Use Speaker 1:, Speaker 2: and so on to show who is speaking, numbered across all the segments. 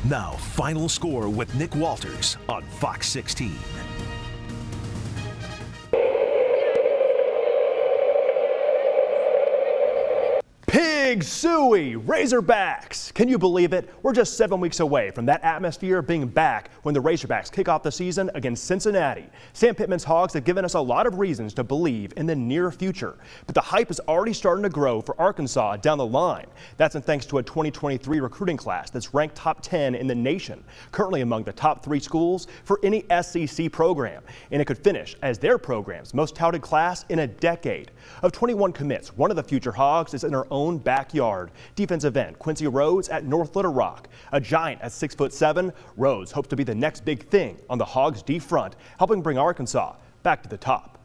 Speaker 1: Now, Final Score with Nick Walters on Fox 16.
Speaker 2: Pig Suey, Razorbacks. Can you believe it? We're just 7 weeks away from that atmosphere being back when the Razorbacks kick off the season against Cincinnati. Sam Pittman's Hogs have given us a lot of reasons to believe in the near future, but the hype is already starting to grow for Arkansas down the line. That's thanks to a 2023 recruiting class that's ranked top 10 in the nation, currently among the top 3 schools for any SEC program, and it could finish as their program's most touted class in a decade. Of 21 commits, one of the future Hogs is in her own backyard. Defensive end Quincy Rhodes at North Little Rock. A giant at 6'7", Rhodes hopes to be the next big thing on the Hogs' D front, helping bring Arkansas back to the top.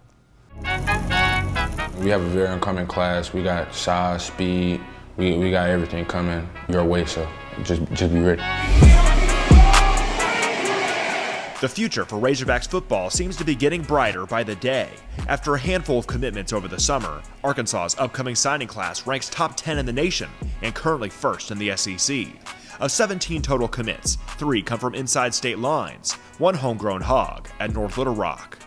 Speaker 3: We have a very incoming class. We got size, speed. We got everything coming your way, so just be ready.
Speaker 4: The future for Razorbacks football seems to be getting brighter by the day. After a handful of commitments over the summer, Arkansas's upcoming signing class ranks top 10 in the nation and currently first in the SEC. Of 17 total commits, 3 come from inside state lines, 1 homegrown Hog at North Little Rock.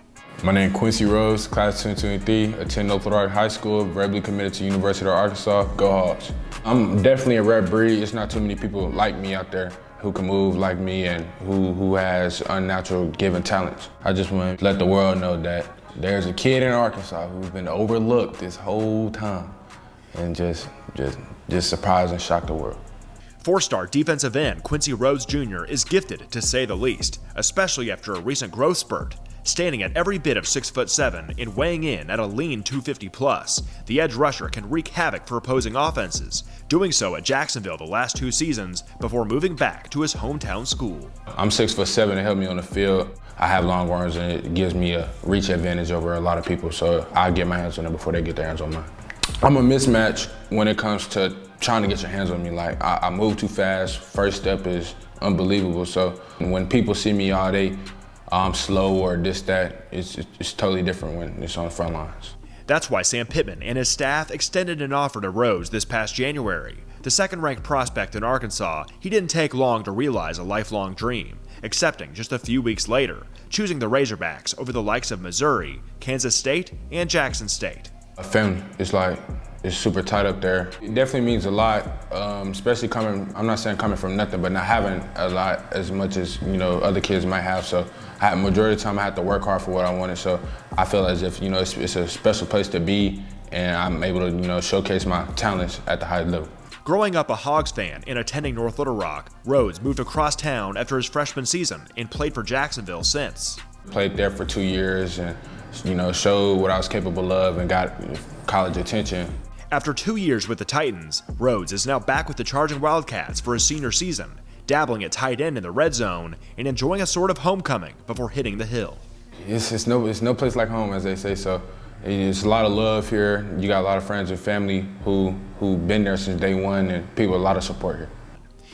Speaker 3: My name is Quincy Rhodes, class 2023, attend North Little Rock High School, verbally committed to University of Arkansas. Go Hogs. I'm definitely a rare breed. It's not too many people like me out there who can move like me and who has unnatural given talents. I just want to let the world know that there's a kid in Arkansas who's been overlooked this whole time and just surprise and shock the world.
Speaker 4: 4-star defensive end Quincy Rhodes Jr. is gifted to say the least, especially after a recent growth spurt. Standing at every bit of 6'7" and weighing in at a lean 250 plus, the edge rusher can wreak havoc for opposing offenses, doing so at Jacksonville the last 2 seasons before moving back to his hometown school.
Speaker 3: I'm 6'7" to help me on the field. I have long arms and it gives me a reach advantage over a lot of people, so I get my hands on them before they get their hands on mine. I'm a mismatch when it comes to trying to get your hands on me. Like, I move too fast. First step is unbelievable, so when people see me all day, I'm slow or this, that, it's totally different when it's on the front lines.
Speaker 4: That's why Sam Pittman and his staff extended an offer to Rhodes this past January. The second-ranked prospect in Arkansas, he didn't take long to realize a lifelong dream, accepting just a few weeks later, choosing the Razorbacks over the likes of Missouri, Kansas State, and Jackson State.
Speaker 3: Family, it's super tight up there. It definitely means a lot, especially coming, I'm not saying coming from nothing, but not having a lot as much as, other kids might have. So majority of the time I had to work hard for what I wanted. So I feel as if, it's a special place to be and I'm able to, showcase my talents at the high level.
Speaker 4: Growing up a Hogs fan and attending North Little Rock, Rhodes moved across town after his freshman season and played for Jacksonville since.
Speaker 3: Played there for 2 years and, showed what I was capable of and got college attention.
Speaker 4: After 2 years with the Titans, Rhodes is now back with the Charging Wildcats for his senior season, dabbling at tight end in the red zone and enjoying a sort of homecoming before hitting the hill.
Speaker 3: It's no place like home, as they say, so it's a lot of love here. You got a lot of friends and family who've been there since day one and people, a lot of support here.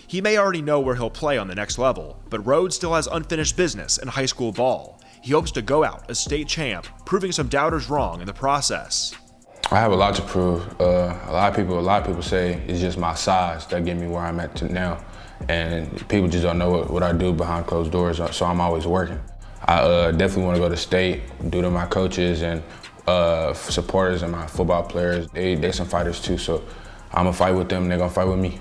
Speaker 4: He may already know where he'll play on the next level, but Rhodes still has unfinished business in high school ball. He hopes to go out a state champ, proving some doubters wrong in the process.
Speaker 3: I have a lot to prove. A lot of people say it's just my size that get me where I'm at now. And people just don't know what I do behind closed doors, so I'm always working. I definitely want to go to state due to my coaches and supporters and my football players. They some fighters too, so I'm gonna fight with them and they're gonna fight with me.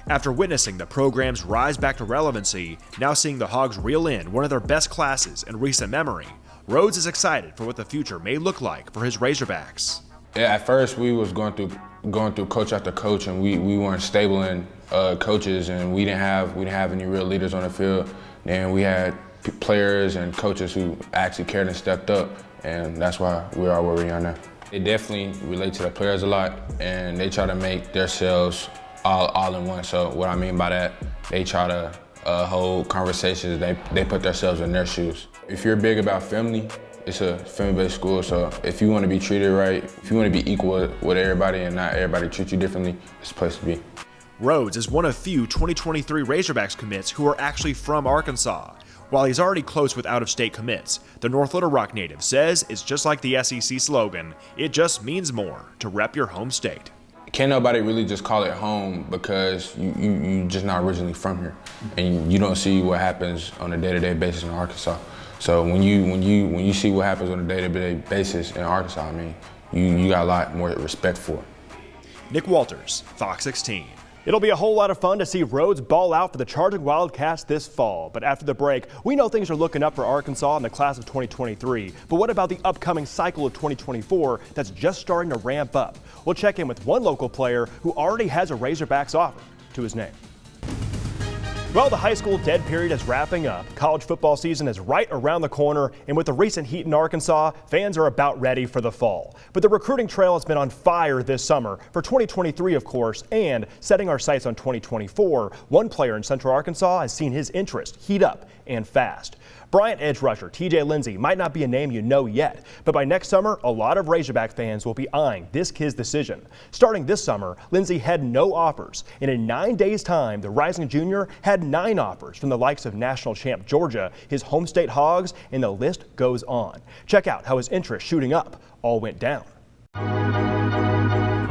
Speaker 4: After witnessing the program's rise back to relevancy, now seeing the Hogs reel in one of their best classes in recent memory, Rhodes is excited for what the future may look like for his Razorbacks.
Speaker 3: Yeah, at first we was going through coach after coach, and we weren't stable in coaches, and we didn't have any real leaders on the field. And we had players and coaches who actually cared and stepped up, and that's why we are where we are now. They definitely relate to the players a lot, and they try to make themselves all in one. So what I mean by that, they try to hold conversations. They put themselves in their shoes. If you're big about family, it's a family-based school, so if you want to be treated right, if you want to be equal with everybody and not everybody treat you differently, it's a place to be.
Speaker 4: Rhodes is one of few 2023 Razorbacks commits who are actually from Arkansas. While he's already close with out-of-state commits, the North Little Rock native says it's just like the SEC slogan, it just means more to rep your home state.
Speaker 3: can't nobody really just call it home because you just not originally from here, and you don't see what happens on a day-to-day basis in Arkansas. So when you see what happens on a day-to-day basis in Arkansas, I mean, you got a lot more respect for it.
Speaker 4: Nick Walters, Fox 16.
Speaker 2: It'll be a whole lot of fun to see Rhodes ball out for the Charging Wildcats this fall. But after the break, we know things are looking up for Arkansas in the class of 2023. But what about the upcoming cycle of 2024 that's just starting to ramp up? We'll check in with one local player who already has a Razorbacks offer to his name. Well, the high school dead period is wrapping up. College football season is right around the corner, and with the recent heat in Arkansas, fans are about ready for the fall. But the recruiting trail has been on fire this summer for 2023, of course, and setting our sights on 2024, one player in Central Arkansas has seen his interest heat up and fast. Bryant edge rusher TJ Lindsey might not be a name you know yet, but by next summer, a lot of Razorback fans will be eyeing this kid's decision. Starting this summer, Lindsey had no offers, and in 9 days' time, the rising junior had 9 offers from the likes of national champ Georgia, his home state Hogs, and the list goes on. Check out how his interest shooting up all went down.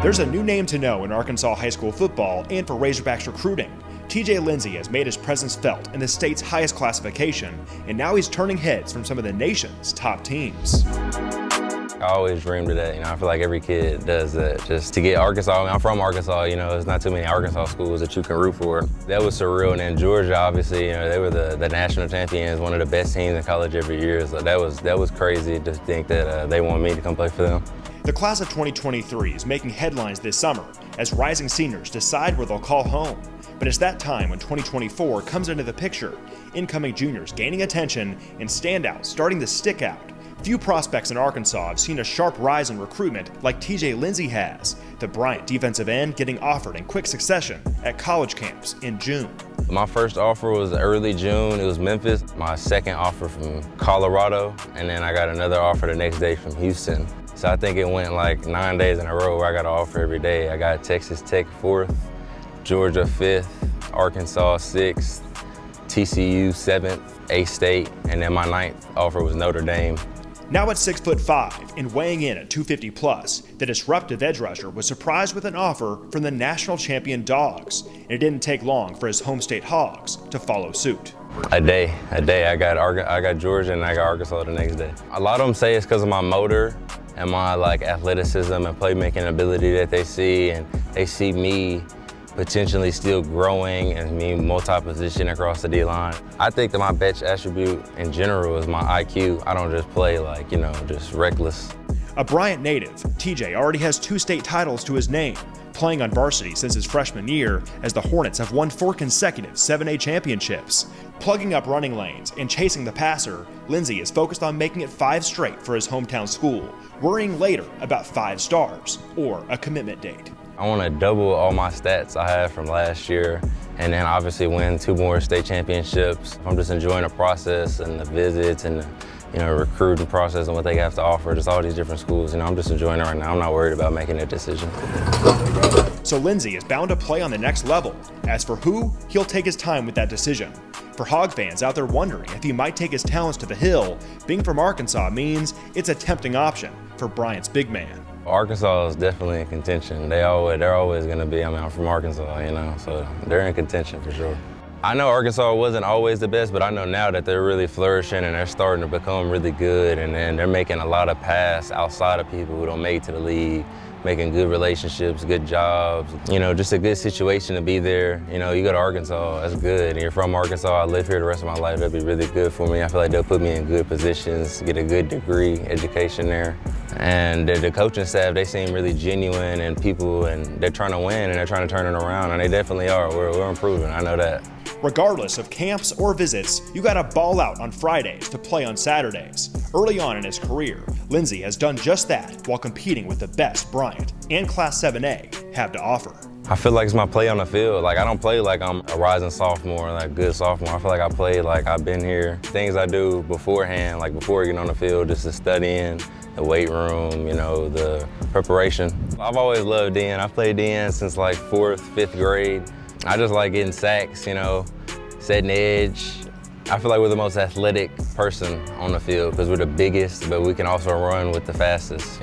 Speaker 4: There's a new name to know in Arkansas high school football and for Razorbacks recruiting. TJ Lindsey has made his presence felt in the state's highest classification, and now he's turning heads from some of the nation's top teams.
Speaker 5: I always dreamed of that. I feel like every kid does that. Just to get Arkansas, I'm from Arkansas, there's not too many Arkansas schools that you can root for. That was surreal. And then Georgia, obviously, they were the national champions, one of the best teams in college every year. So that was crazy to think that they wanted me to come play for them.
Speaker 4: The class of 2023 is making headlines this summer as rising seniors decide where they'll call home. But it's that time when 2024 comes into the picture, incoming juniors gaining attention and standouts starting to stick out. Few prospects in Arkansas have seen a sharp rise in recruitment like TJ Lindsey has, the Bryant defensive end getting offered in quick succession at college camps in June.
Speaker 5: My first offer was early June, it was Memphis. My second offer from Colorado, and then I got another offer the next day from Houston. So I think it went like 9 days in a row where I got an offer every day. I got Texas Tech 4th, Georgia 5th, Arkansas 6th, TCU 7th, A-State, and then my 9th offer was Notre Dame.
Speaker 4: Now at 6'5" and weighing in at 250 plus, the disruptive edge rusher was surprised with an offer from the national champion Dogs, and it didn't take long for his home state Hogs to follow suit.
Speaker 5: A day. I got Georgia and I got Arkansas the next day. A lot of them say it's because of my motor and my athleticism and playmaking ability that they see, and they see me potentially still growing and me multi-position across the D-line. I think that my best attribute in general is my IQ. I don't just play just reckless.
Speaker 4: A Bryant native, TJ already has 2 state titles to his name, playing on varsity since his freshman year as the Hornets have won 4 consecutive 7A championships. Plugging up running lanes and chasing the passer, Lindsey is focused on making it 5 straight for his hometown school, worrying later about 5 stars or a commitment date.
Speaker 5: I want to double all my stats I had from last year, and then obviously win 2 more state championships. I'm just enjoying the process and the visits and the recruiting process and what they have to offer. Just all these different schools. I'm just enjoying it right now. I'm not worried about making a decision.
Speaker 4: So Lindsey is bound to play on the next level. As for who, he'll take his time with that decision. For Hog fans out there wondering if he might take his talents to the hill, being from Arkansas means it's a tempting option for Bryant's big man.
Speaker 5: Arkansas is definitely in contention. They're always going to be. I'm from Arkansas, so they're in contention for sure. I know Arkansas wasn't always the best, but I know now that they're really flourishing and they're starting to become really good, and then they're making a lot of pass outside of people who don't make it to the league, making good relationships, good jobs, just a good situation to be there. You go to Arkansas, that's good. And you're from Arkansas, I live here the rest of my life, that'd be really good for me. I feel like they'll put me in good positions, get a good degree, education there. And the coaching staff, they seem really genuine and people, and they're trying to win and they're trying to turn it around, and they definitely are. We're improving, I know that.
Speaker 4: Regardless of camps or visits, you gotta ball out on Fridays to play on Saturdays. Early on in his career, Lindsey has done just that while competing with the best Bryant and Class 7A have to offer.
Speaker 5: I feel like it's my play on the field. I don't play like I'm a rising sophomore, good sophomore. I feel like I play like I've been here. Things I do beforehand, before getting on the field, just to study in the weight room, the preparation. I've always loved DN. I've played DN since 4th, 5th grade. I just like getting sacks, setting edge. I feel like we're the most athletic person on the field because we're the biggest, but we can also run with the fastest,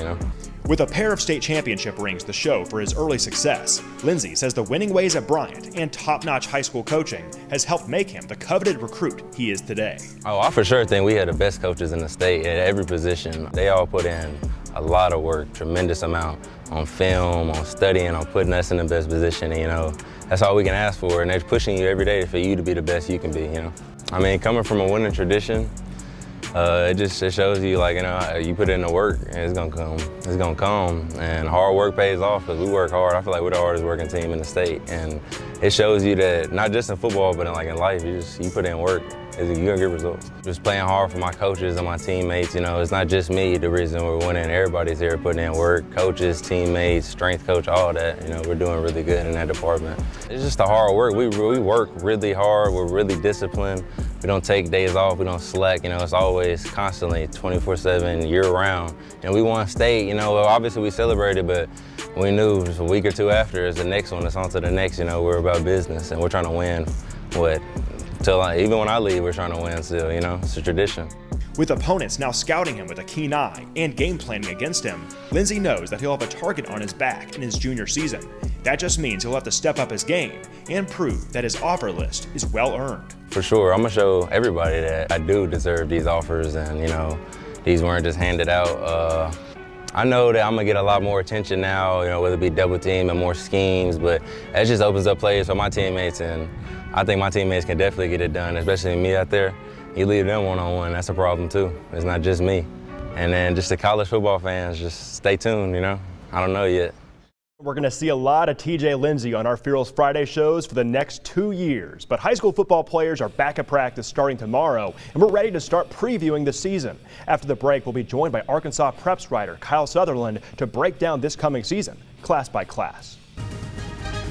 Speaker 4: With a pair of state championship rings to show for his early success, Lindsey says the winning ways at Bryant and top-notch high school coaching has helped make him the coveted recruit he is today.
Speaker 5: Oh, I for sure think we had the best coaches in the state at every position. They all put in a lot of work, tremendous amount on film, on studying, on putting us in the best position. And, you know, that's all we can ask for, and they're pushing you every day for you to be the best you can be, you know. I mean, coming from a winning tradition, it shows you, like, you know, you put in the work and it's gonna come. It's gonna come, and hard work pays off because we work hard. I feel like we're the hardest working team in the state, and it shows you that not just in football, but in life, you put in work, you're gonna get results. Just playing hard for my coaches and my teammates, you know, it's not just me the reason we're winning. Everybody's here putting in work, coaches, teammates, strength coach, all that. You know, we're doing really good in that department. It's just the hard work. We work really hard. We're really disciplined. We don't take days off. We don't slack. You know, it's always constantly 24/7, year-round. And we won state. You know, obviously we celebrated, but we knew just a week or two after is the next one. It's on to the next. You know, we're about business, and we're trying to win. Even when I leave, we're trying to win still. You know, it's a tradition.
Speaker 4: With opponents now scouting him with a keen eye and game planning against him, Lindsey knows that he'll have a target on his back in his junior season. That just means he'll have to step up his game and prove that his offer list is well earned.
Speaker 5: For sure, I'm gonna show everybody that I do deserve these offers, and you know, these weren't just handed out. I know that I'm gonna get a lot more attention now, you know, whether it be double team and more schemes, but that just opens up plays for my teammates, and I think my teammates can definitely get it done, especially me out there. You leave them one-on-one, that's a problem too. It's not just me. And then just the college football fans, just stay tuned, you know? I don't know yet.
Speaker 2: We're going to see a lot of TJ Lindsey on our Fearless Friday shows for the next 2 years. But high school football players are back at practice starting tomorrow, and we're ready to start previewing the season. After the break, we'll be joined by Arkansas Preps writer Kyle Sutherland to break down this coming season, class by class.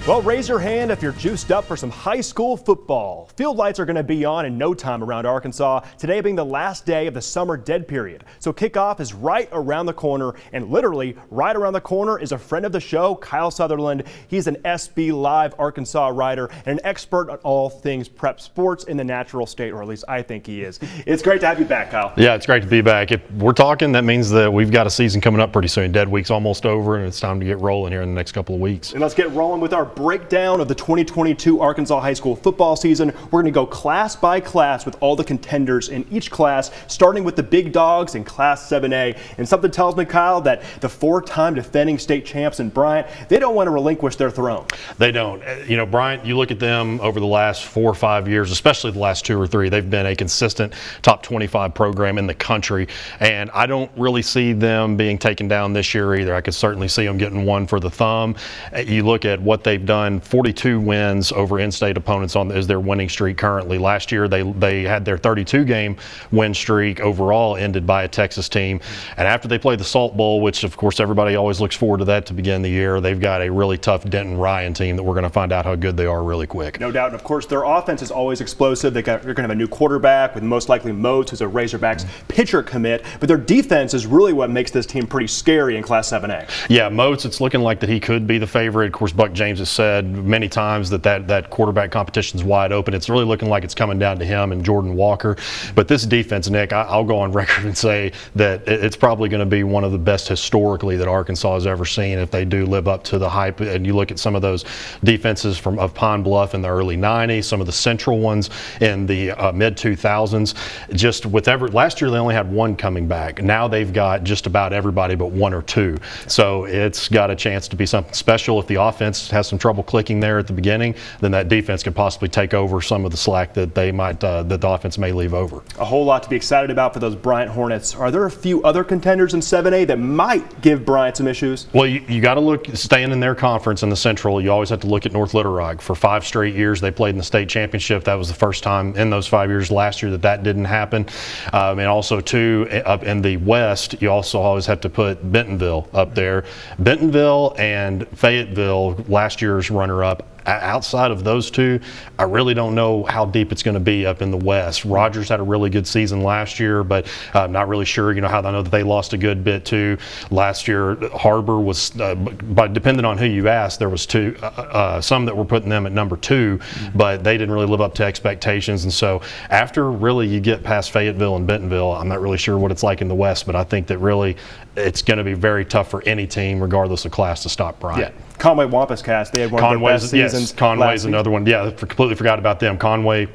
Speaker 2: Well, raise your hand if you're juiced up for some high school football. Field lights are going to be on in no time around Arkansas, today being the last day of the summer dead period. So kickoff is right around the corner, and literally right around the corner is a friend of the show, Kyle Sutherland. He's an SBLive Arkansas writer and an expert on all things prep sports in the natural state, or at least I think he is. It's great to have you back, Kyle.
Speaker 6: Yeah, it's great to be back. If we're talking, that means that we've got a season coming up pretty soon. Dead week's almost over, and it's time to get rolling here in the next couple of weeks.
Speaker 2: And let's get rolling with our breakdown of the 2022 Arkansas high school football season. We're going to go class by class with all the contenders in each class, starting with the big dogs in Class 7A. And something tells me, Kyle, that the 4-time defending state champs in Bryant, they don't want to relinquish their throne.
Speaker 6: They don't. You know, Bryant, you look at them over the last 4 or 5 years, especially the last 2 or 3, they've been a consistent top 25 program in the country. And I don't really see them being taken down this year either. I could certainly see them getting one for the thumb. You look at what they've done, 42 wins over in-state opponents is their winning streak currently. Last year they had their 32-game win streak overall ended by a Texas team. And after they play the Salt Bowl, which of course everybody always looks forward to that to begin the year, they've got a really tough Denton-Ryan team that we're going to find out how good they are really quick.
Speaker 2: No doubt. And of course their offense is always explosive. They're going to have a new quarterback with most likely Moats, who's a Razorbacks pitcher commit. But their defense is really what makes this team pretty scary in Class 7A.
Speaker 6: Yeah, Moats, it's looking like that he could be the favorite. Of course, Buck James has said many times that quarterback competition is wide open. It's really looking like it's coming down to him and Jordan Walker. But this defense, Nick, I'll go on record and say that it's probably going to be one of the best historically that Arkansas has ever seen if they do live up to the hype. And you look at some of those defenses of Pine Bluff in the early 90s, some of the Central ones in the mid 2000s. Just with last year they only had one coming back. Now they've got just about everybody but 1 or 2. So it's got a chance to be something special. If the offense has some trouble clicking there at the beginning, then that defense could possibly take over some of the slack that they might that the offense may leave over.
Speaker 2: A whole lot to be excited about for those Bryant Hornets. Are there a few other contenders in 7A that might give Bryant some issues?
Speaker 6: Well, you got to look, staying in their conference in the Central, you always have to look at North Little Rock. For 5 straight years they played in the state championship. That was the first time in those 5 years last year that didn't happen. And also too, up in the West, you also always have to put Bentonville up there. Bentonville and Fayetteville, last year's runner-up, outside of those two, I really don't know how deep it's going to be up in the West. Rogers had a really good season last year, but I'm not really sure, how I know that they lost a good bit too. Last year, Harbor was, but depending on who you ask, there was some that were putting them at number 2, but they didn't really live up to expectations. And so after really you get past Fayetteville and Bentonville, I'm not really sure what it's like in the West, but I think that really it's going to be very tough for any team, regardless of class, to stop Bryant.
Speaker 2: Yeah. Conway Wampus Cast, they had one of the best seasons.
Speaker 6: Yes, Conway's another one. Yeah, completely forgot about them. Conway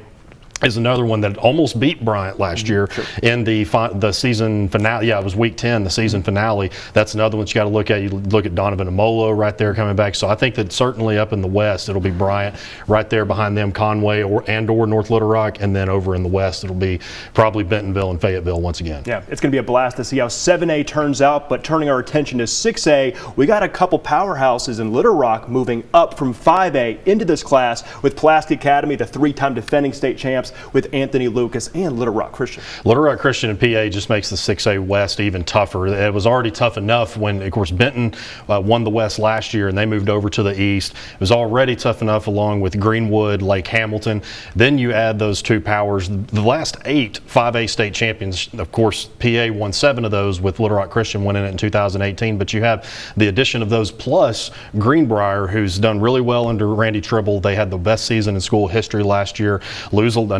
Speaker 6: is another one that almost beat Bryant last year in the season finale. Yeah, it was week 10, the season finale. That's another one you got to look at. You look at Donovan Amolo right there coming back. So I think that certainly up in the West, it'll be Bryant right there behind them, Conway or North Little Rock, and then over in the West, it'll be probably Bentonville and Fayetteville once again.
Speaker 2: Yeah, it's going to be a blast to see how 7A turns out, but turning our attention to 6A, we got a couple powerhouses in Little Rock moving up from 5A into this class with Pulaski Academy, the 3-time defending state champs, with Anthony Lucas and Little Rock Christian.
Speaker 6: Little Rock Christian and PA just makes the 6A West even tougher. It was already tough enough when, of course, Benton won the West last year and they moved over to the East. It was already tough enough along with Greenwood, Lake Hamilton. Then you add those two powers. The last 8 5A state champions, of course, PA won 7 of those with Little Rock Christian winning it in 2018, but you have the addition of those plus Greenbrier, who's done really well under Randy Tribble. They had the best season in school history last year.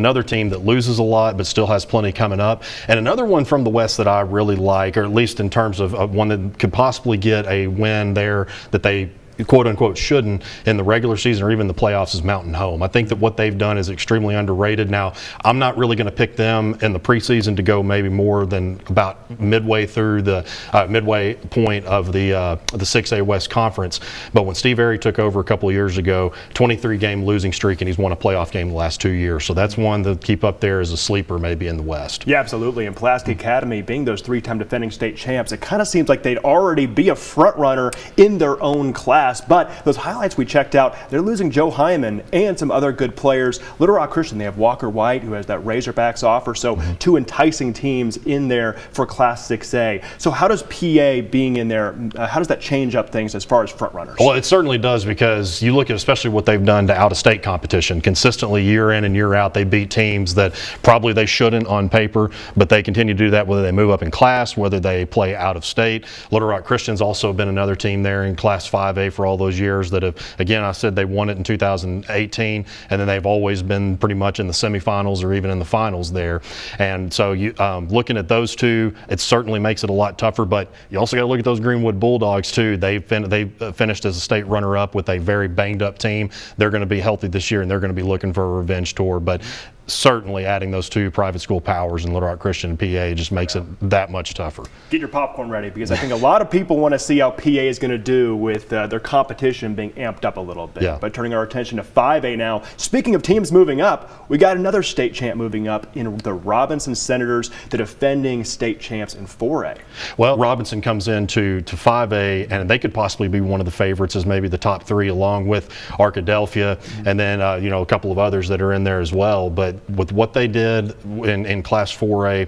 Speaker 6: Another team that loses a lot but still has plenty coming up. And another one from the West that I really like, or at least in terms of one that could possibly get a win there that they quote unquote shouldn't in the regular season or even the playoffs, is Mountain Home. I think that what they've done is extremely underrated. Now, I'm not really going to pick them in the preseason to go maybe more than about midway through the midway point of the 6A West Conference. But when Steve Airy took over a couple of years ago, 23-game losing streak, and he's won a playoff game the last 2 years. So that's one to keep up there as a sleeper maybe in the West.
Speaker 2: Yeah, absolutely. And Pulaski Academy being those 3-time defending state champs, it kind of seems like they'd already be a front runner in their own class. But those highlights we checked out, they're losing Joe Hyman and some other good players. Little Rock Christian, they have Walker White, who has that Razorbacks offer. So 2 enticing teams in there for Class 6A. So how does PA being in there, how does that change up things as far as front runners?
Speaker 6: Well, it certainly does, because you look at especially what they've done to out-of-state competition. Consistently year in and year out, they beat teams that probably they shouldn't on paper, but they continue to do that whether they move up in class, whether they play out of state. Little Rock Christian's also been another team there in Class 5A for all those years that have, again, I said they won it in 2018, and then they've always been pretty much in the semifinals or even in the finals there. And so you looking at those two, it certainly makes it a lot tougher, but you also got to look at those Greenwood Bulldogs too. They finished as a state runner-up with a very banged-up team. They're going to be healthy this year, and they're going to be looking for a revenge tour. But certainly adding those 2 private school powers in Little Rock Christian and PA just makes it that much tougher.
Speaker 2: Get your popcorn ready, because I think a lot of people want to see how PA is going to do with their competition being amped up a little bit.
Speaker 6: Yeah.
Speaker 2: But turning our attention to 5A now, speaking of teams moving up, we got another state champ moving up in the Robinson Senators, the defending state champs in 4A.
Speaker 6: Well, Robinson comes into 5A, and they could possibly be one of the favorites as maybe the top 3, along with Arkadelphia, and then a couple of others that are in there as well. But with what they did in Class 4A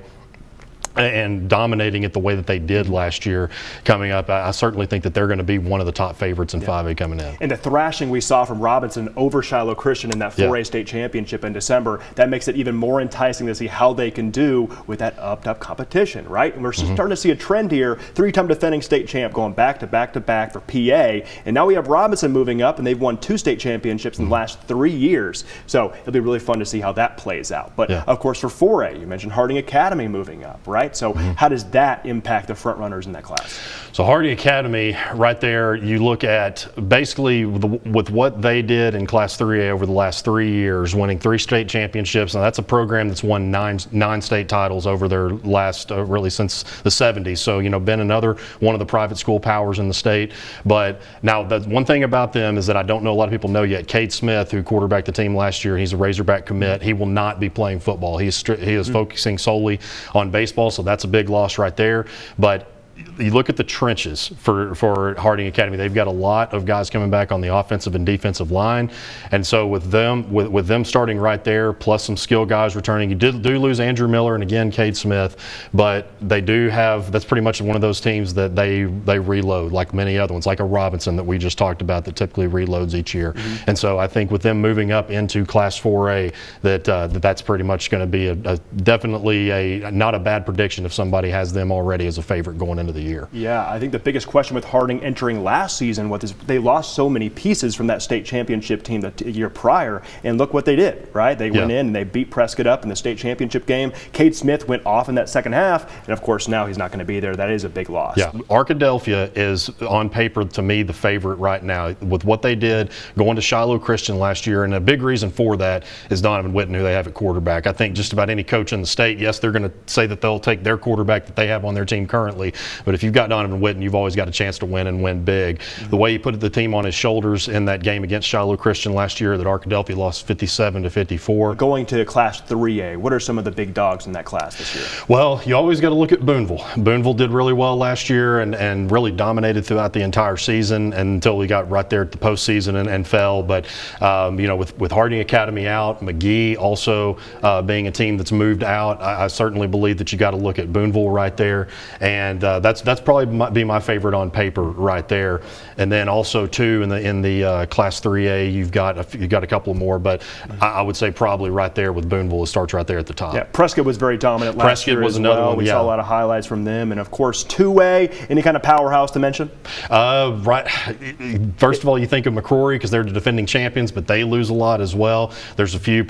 Speaker 6: and dominating it the way that they did last year coming up, I certainly think that they're going to be one of the top favorites in 5A coming in.
Speaker 2: And the thrashing we saw from Robinson over Shiloh Christian in that 4A state championship in December, that makes it even more enticing to see how they can do with that upped-up competition, right? And we're starting to see a trend here, 3-time defending state champ going back to back to back for PA, and now we have Robinson moving up, and they've won 2 state championships in the last 3 years. So it'll be really fun to see how that plays out. But of course for 4A, you mentioned Harding Academy moving up, right? So how does that impact the front runners in that class?
Speaker 6: So Harding Academy, right there, you look at basically with what they did in Class 3A over the last 3 years, winning 3 state championships. Now that's a program that's won nine state titles over their last, really since the 70s. So, been another one of the private school powers in the state. But now the one thing about them is that I don't know a lot of people know yet, Cade Smith, who quarterbacked the team last year, he's a Razorback commit. He will not be playing football. He is focusing solely on baseball, so that's a big loss right there. But you look at the trenches for Harding Academy. They've got a lot of guys coming back on the offensive and defensive line, and so with them starting right there, plus some skill guys returning, you do lose Andrew Miller and again Cade Smith, but they do have. That's pretty much one of those teams that they reload like many other ones, like a Robinson that we just talked about that typically reloads each year. And so I think with them moving up into Class 4A, that's pretty much going to be definitely not a bad prediction if somebody has them already as a favorite going into the year.
Speaker 2: Yeah, I think the biggest question with Harding entering last season was they lost so many pieces from that state championship team the year prior, and look what they did, right? They went in and they beat Prescott up in the state championship game. Cade Smith went off in that second half, and of course now he's not going to be there. That is a big loss.
Speaker 6: Yeah, Arkadelphia is on paper to me the favorite right now with what they did going to Shiloh Christian last year, and a big reason for that is Donovan Witten, who they have at quarterback. I think just about any coach in the state, yes, they're going to say that they'll take their quarterback that they have on their team currently, but if you've got Donovan Witten, you've always got a chance to win and win big. The way he put the team on his shoulders in that game against Shiloh Christian last year that Arkadelphia lost 57-54.
Speaker 2: Going to Class 3A, what are some of the big dogs in that class this year?
Speaker 6: Well, you always got to look at Boonville. Boonville did really well last year and really dominated throughout the entire season until we got right there at the postseason and fell. But, with Harding Academy out, McGee also being a team that's moved out, I certainly believe that you got to look at Boonville right there. And that's probably might be my favorite on paper right there. And then also too in the Class 3A, you've got a couple more, but I would say probably right there with Boonville, it starts right there at the top.
Speaker 2: Yeah, Prescott was very dominant last year
Speaker 6: was
Speaker 2: as
Speaker 6: another
Speaker 2: well.
Speaker 6: one,
Speaker 2: We saw a lot of highlights from them, and of course 2A. Any kind of powerhouse to mention?
Speaker 6: Right. First of all, you think of McCrory because they're the defending champions, but they lose a lot as well. There's a few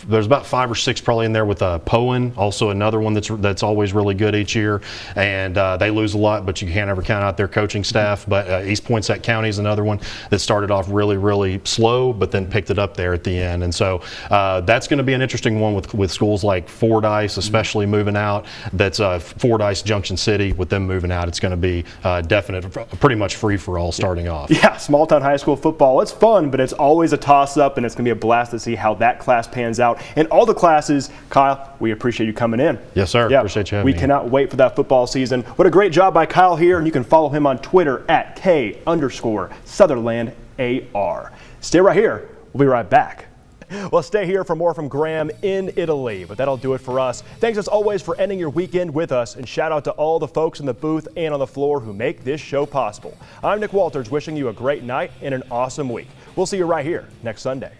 Speaker 6: there's about 5 or 6 probably in there with Poen, also another one that's always really good each year, and they lose a lot, but you can't ever count out their coaching staff. But East Poinsett County is another one that started off really, really slow, but then picked it up there at the end. And so that's going to be an interesting one with schools like Fordyce, especially moving out. That's Fordyce, Junction City, with them moving out. It's going to be pretty much free for all starting off.
Speaker 2: Yeah, small town high school football. It's fun, but it's always a toss up, and it's going to be a blast to see how that class pans out. And all the classes, Kyle, we appreciate you coming in.
Speaker 6: Yes, sir.
Speaker 2: Yeah,
Speaker 6: appreciate you having me.
Speaker 2: We cannot wait for that football season. What a great job by Kyle here, and you can follow him on Twitter at K_Sutherland AR. Stay right here. We'll be right back. Well, stay here for more from Graham in Italy, but that'll do it for us. Thanks as always for ending your weekend with us, and shout out to all the folks in the booth and on the floor who make this show possible. I'm Nick Walters, wishing you a great night and an awesome week. We'll see you right here next Sunday.